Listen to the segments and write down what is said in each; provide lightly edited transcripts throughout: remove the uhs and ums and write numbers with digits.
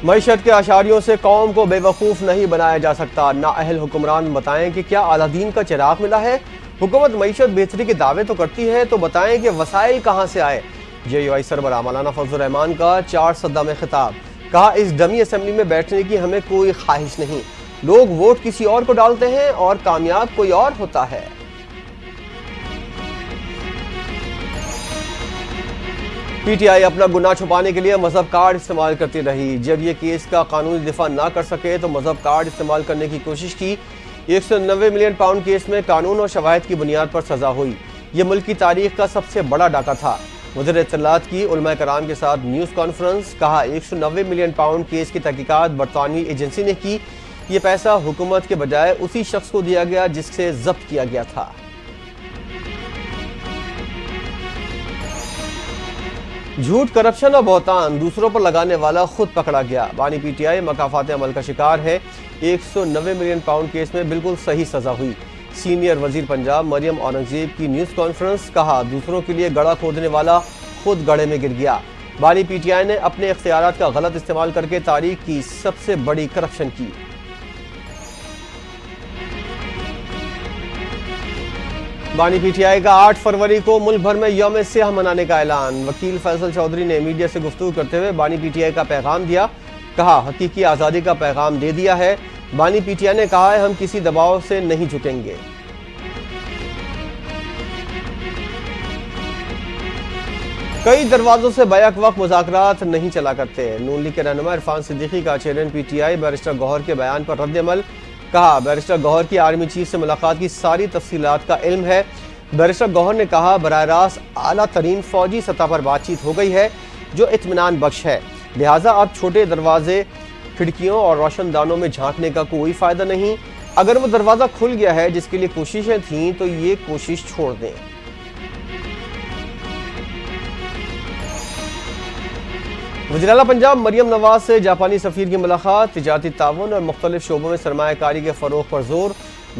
معیشت کے اشاریوں سے قوم کو بیوقوف نہیں بنایا جا سکتا، نااہل حکمران بتائیں کہ کیا اعلیٰ دین کا چراغ ملا ہے؟ حکومت معیشت بہتری کے دعوے تو کرتی ہے تو بتائیں کہ وسائل کہاں سے آئے؟ JUI سربراہ مولانا فضل الرحمان کا 4 سدہ میں خطاب، کہا اس ڈمی اسمبلی میں بیٹھنے کی ہمیں کوئی خواہش نہیں، لوگ ووٹ کسی اور کو ڈالتے ہیں اور کامیاب کوئی اور ہوتا ہے۔ PTI اپنا گناہ چھپانے کے لیے مذہب کارڈ استعمال کرتی رہی، جب یہ کیس کا قانونی دفاع نہ کر سکے تو مذہب کارڈ استعمال کرنے کی کوشش کی۔ 190 ملین پاؤنڈ کیس میں قانون اور شواہد کی بنیاد پر سزا ہوئی، یہ ملک کی تاریخ کا سب سے بڑا ڈاکہ تھا۔ وزیر اطلاعات کی علماء کرام کے ساتھ نیوز کانفرنس، کہا 190 ملین پاؤنڈ کیس کی تحقیقات برطانوی ایجنسی نے کی، یہ پیسہ حکومت کے بجائے اسی شخص کو دیا گیا جس سے ضبط کیا گیا تھا۔ جھوٹ، کرپشن اور بہتان دوسروں پر لگانے والا خود پکڑا گیا، بانی PTI مکافات عمل کا شکار ہے۔ 190 ملین پاؤنڈ کیس میں بالکل صحیح سزا ہوئی۔ سینئر وزیر پنجاب مریم اورنگزیب کی نیوز کانفرنس، کہا دوسروں کے لیے گڑھا کھودنے والا خود گڑھے میں گر گیا۔ بانی PTI نے اپنے اختیارات کا غلط استعمال کر کے تاریخ کی سب سے بڑی کرپشن کی۔ بانی PTI کا 8 فروری کو ملک بھر میں یوم سیاہ منانے کا اعلان، وکیل فیصل چودھری نے میڈیا سے گفتگو کرتے ہوئے بانی PTI کا پیغام دیا، کہا حقیقی آزادی کا پیغام دے دیا ہے۔ بانی PTI نے کہا ہے ہم کسی دباؤ سے نہیں جھکیں گے۔ کئی دروازوں سے بیک وقت مذاکرات نہیں چلا کرتے، نون لیگ کے رہنما عرفان صدیقی کا چیئرمین PTI بیرسٹر گوہر کے بیان پر رد عمل، کہا بیرسٹر گوہر کی آرمی چیف سے ملاقات کی ساری تفصیلات کا علم ہے۔ بیرسٹر گوہر نے کہا براہ راست اعلیٰ ترین فوجی سطح پر بات چیت ہو گئی ہے جو اطمینان بخش ہے، لہٰذا اب چھوٹے دروازے، کھڑکیوں اور روشن دانوں میں جھانکنے کا کوئی فائدہ نہیں، اگر وہ دروازہ کھل گیا ہے جس کے لیے کوششیں تھیں تو یہ کوشش چھوڑ دیں۔ وزیر اعلیٰ پنجاب مریم نواز سے جاپانی سفیر کی ملاقات، تجارتی تعاون اور مختلف شعبوں میں سرمایہ کاری کے فروغ پر زور،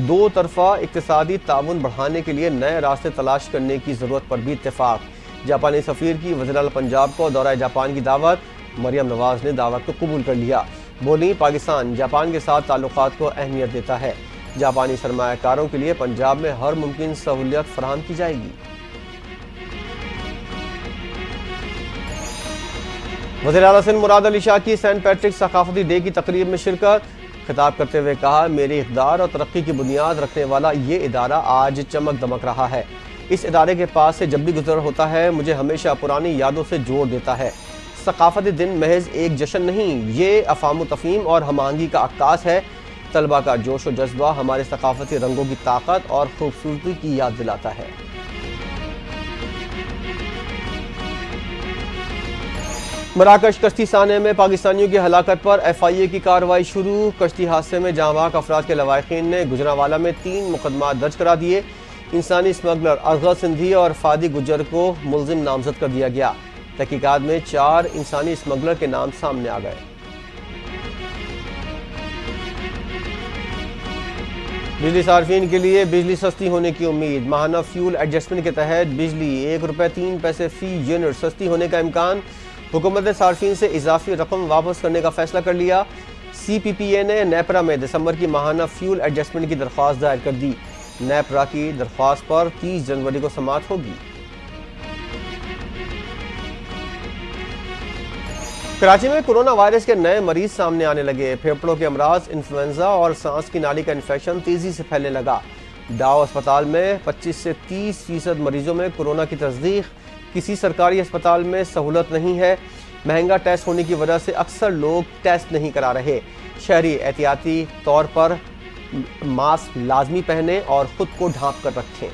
دو طرفہ اقتصادی تعاون بڑھانے کے لیے نئے راستے تلاش کرنے کی ضرورت پر بھی اتفاق۔ جاپانی سفیر کی وزیر اعلیٰ پنجاب کو دورہ جاپان کی دعوت، مریم نواز نے دعوت کو قبول کر لیا، بولی پاکستان جاپان کے ساتھ تعلقات کو اہمیت دیتا ہے، جاپانی سرمایہ کاروں کے لیے پنجاب میں ہر ممکن سہولت فراہم کی جائے گی۔ وزیر اعلیٰ سندھ مراد علی شاہ کی سینٹ پیٹرک ثقافتی ڈے کی تقریب میں شرکت، خطاب کرتے ہوئے کہا میری اقدار اور ترقی کی بنیاد رکھنے والا یہ ادارہ آج چمک دمک رہا ہے، اس ادارے کے پاس سے جب بھی گزر ہوتا ہے مجھے ہمیشہ پرانی یادوں سے جوڑ دیتا ہے۔ ثقافتی دن محض ایک جشن نہیں، یہ افہام و تفہیم اور ہم آہنگی کا عکاس ہے، طلبہ کا جوش و جذبہ ہمارے ثقافتی رنگوں کی طاقت اور خوبصورتی کی یاد دلاتا ہے۔ مراکش کشتی سانے میں پاکستانیوں کی ہلاکت پر FIA کی کارروائی شروع، کشتی حادثے میں جاں بحق افراد کے لواحقین نے گجرانوالہ میں 3 مقدمات درج کرا دیے، انسانی اسمگلر اصغر سندھی اور فادی گجر کو ملزم نامزد کر دیا گیا، تحقیقات میں 4 انسانی اسمگلر کے نام سامنے آ گئے۔ بجلی صارفین کے لیے بجلی سستی ہونے کی امید، ماہانہ فیول ایڈجسٹمنٹ کے تحت بجلی 1 روپے 3 پیسے فی یونٹ سستی ہونے کا امکان، حکومت نے صارفین سے اضافی رقم واپس کرنے کا فیصلہ کر لیا۔ CPPA نے نیپرا میں دسمبر کی ماہانہ فیول ایڈجسٹمنٹ کی درخواست دائر کر دی، نیپرا کی درخواست پر 30 جنوری کو سماعت ہوگی۔ کراچی میں کورونا وائرس کے نئے مریض سامنے آنے لگے، پھیپھڑوں کے امراض، انفلوئنزا اور سانس کی نالی کا انفیکشن تیزی سے پھیلنے لگا۔ ڈاؤ اسپتال میں 25 سے 30% مریضوں میں کورونا کی تصدیق، کسی سرکاری اسپتال میں سہولت نہیں ہے، مہنگا ٹیسٹ ہونے کی وجہ سے اکثر لوگ ٹیسٹ نہیں کرا رہے، شہری احتیاطی طور پر ماسک لازمی پہنیں اور خود کو ڈھانپ کر رکھیں۔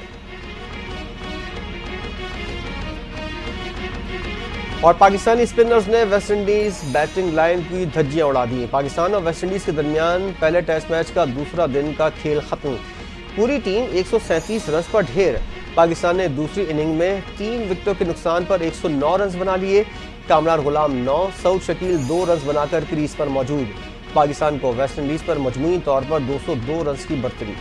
اور پاکستانی اسپنرز نے ویسٹ انڈیز بیٹنگ لائن کی دھجیاں اڑا دیں، پاکستان اور ویسٹ انڈیز کے درمیان پہلے ٹیسٹ میچ کا دوسرا دن کا کھیل ختم، پوری ٹیم 137 رنز پر ڈھیر، پاکستان نے دوسری اننگ میں 3 وکٹوں کے نقصان پر 109 رنز بنا لیے، کامران غلام 9، سعود شکیل 2 رنز بنا کر کریز پر موجود، پاکستان کو ویسٹ انڈیز پر مجموعی طور پر 202 رنز کی برتری۔